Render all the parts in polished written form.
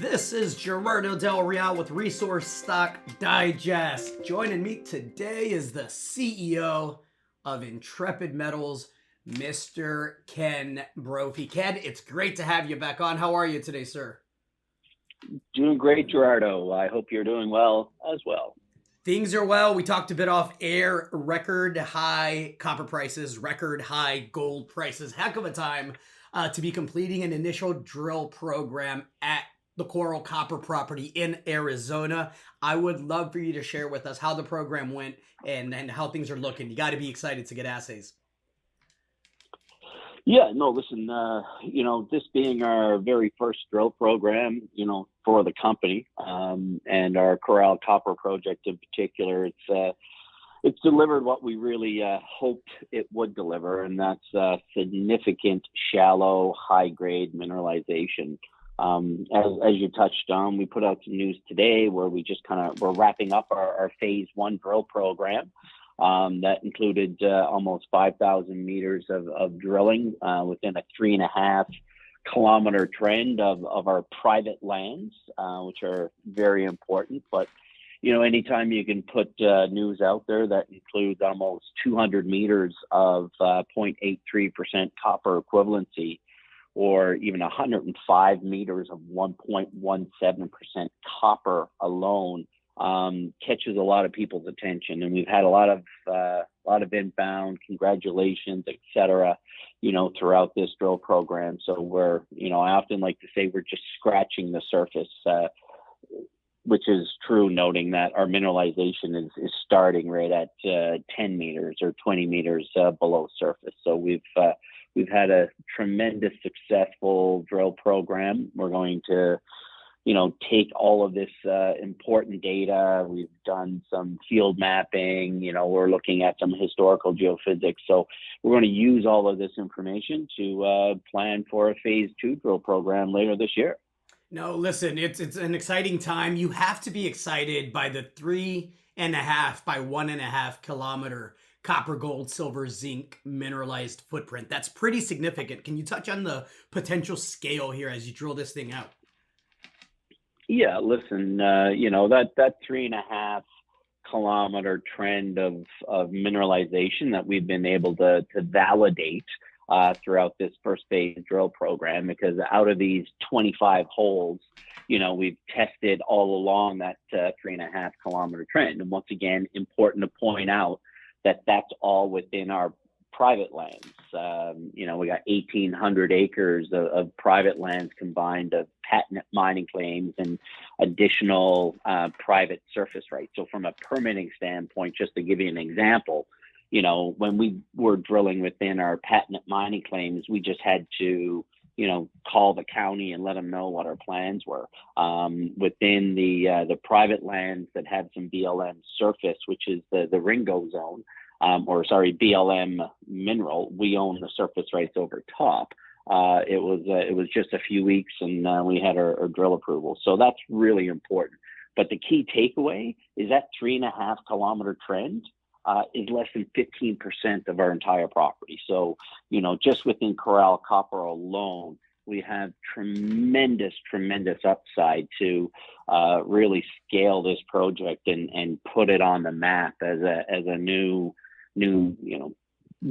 This is Gerardo Del Real with Resource Stock Digest. Joining me today is the CEO of Intrepid Metals, Mr. Ken Brophy. Ken, it's great to have you back on. How are you today, sir? Doing great, Gerardo. I hope you're doing well as well. Things are well. We talked a bit off air. Record high copper prices, record high gold prices. Heck of a time to be completing an initial drill program at the Corral copper property in Arizona. I would love for you to share with us how the program went and how things are looking. You got to be excited to get assays. Yeah, no, listen, this being our very first drill program, for the company, and our Corral copper project in particular, it's delivered what we really hoped it would deliver, and that's significant shallow, high-grade mineralization. As you touched on, we put out some news today where we're wrapping up our phase one drill program. That included almost 5,000 meters of drilling within a 3.5-kilometer trend of our private lands, which are very important. But, anytime you can put news out there that includes almost 200 meters of 0.83% copper equivalency, or even 105 meters of 1.17% copper alone, catches a lot of people's attention, and we've had a lot of inbound congratulations, etc. Throughout this drill program. So we're, I often like to say we're just scratching the surface, which is true, noting that our mineralization is starting right at 10 meters or 20 meters below surface. So we've had a tremendous successful drill program. We're going to take all of this important data. We've done some field mapping, we're looking at some historical geophysics. So we're going to use all of this information to plan for a phase two drill program later this year. No, listen, it's an exciting time. You have to be excited by the 3.5 by 1.5 kilometer copper, gold, silver, zinc mineralized footprint. That's pretty significant. Can you touch on the potential scale here as you drill this thing out? Yeah, listen, that 3.5-kilometer trend of mineralization that we've been able to validate throughout this first phase drill program, because out of these 25 holes, we've tested all along that 3.5-kilometer trend. And once again, important to point out that that's all within our private lands. We got 1,800 acres of private lands combined of patent mining claims and additional private surface rights. So from a permitting standpoint, just to give you an example, when we were drilling within our patent mining claims, we just had to, call the county and let them know what our plans were. Within the private lands that had some BLM surface, which is the Ringo zone, BLM mineral, we own the surface rights over top. It was just a few weeks, and we had our drill approval. So that's really important. But the key takeaway is that 3.5-kilometer trend is less than 15% of our entire property. So, just within Corral copper alone, we have tremendous upside to really scale this project and put it on the map as a new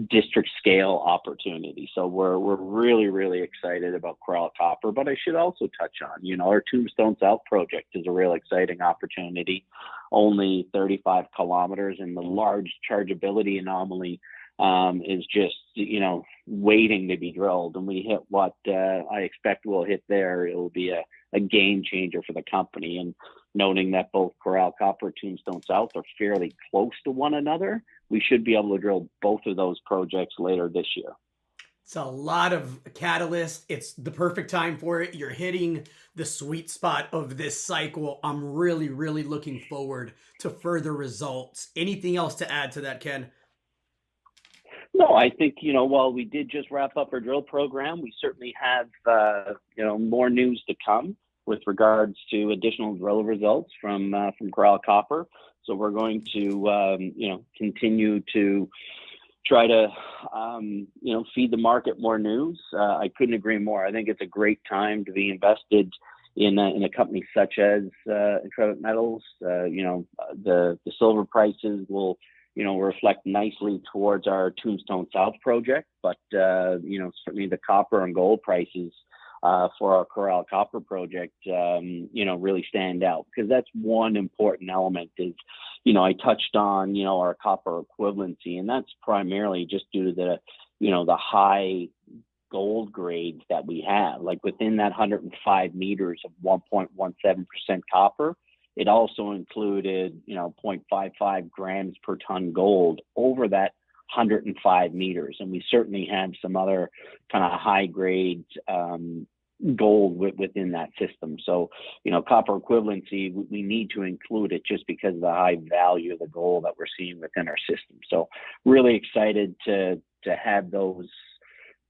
district scale opportunity. So we're really excited about Corral copper. But I should also touch on, our Tombstone South project is a real exciting opportunity, only 35 kilometers, and the large chargeability anomaly is just, waiting to be drilled. And we hit what I expect we'll hit there. It will be a game changer for the company. And noting that both Corral copper and Tombstone South are fairly close to one another, we should be able to drill both of those projects later this year. It's a lot of catalyst. It's the perfect time for it. You're hitting the sweet spot of this cycle. I'm really looking forward to further results. Anything else to add to that, Ken? No, I think, while we did just wrap up our drill program, we certainly have, more news to come with regards to additional drill results from Corral copper. So we're going to, continue to try to, feed the market more news. I couldn't agree more. I think it's a great time to be invested in a company such as Intrepid Metals. The silver prices will reflect nicely towards our Tombstone South project, but certainly the copper and gold prices for our Corral copper project, really stand out, because that's one important element. Is, I touched on, our copper equivalency, and that's primarily just due to the high gold grades that we have. Like within that 105 meters of 1.17% copper, it also included, 0.55 grams per ton gold over that 105 meters. And we certainly have some other kind of high grade gold within that system. So, copper equivalency, we need to include it just because of the high value of the gold that we're seeing within our system. So really excited to have those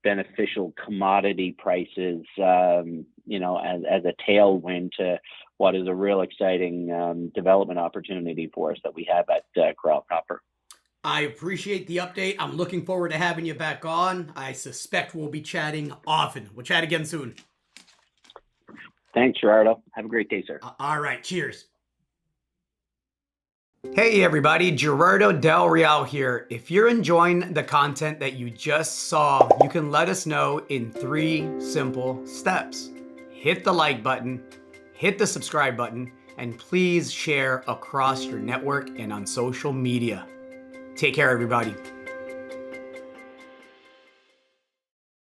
beneficial commodity prices, as a tailwind to what is a real exciting development opportunity for us that we have at Corral Copper. I appreciate the update. I'm looking forward to having you back on. I suspect we'll be chatting often. We'll chat again soon. Thanks, Gerardo. Have a great day, sir. All right. Cheers. Hey everybody, Gerardo Del Real here. If you're enjoying the content that you just saw, you can let us know in 3 simple steps. Hit the like button, hit the subscribe button, and please share across your network and on social media. Take care, everybody.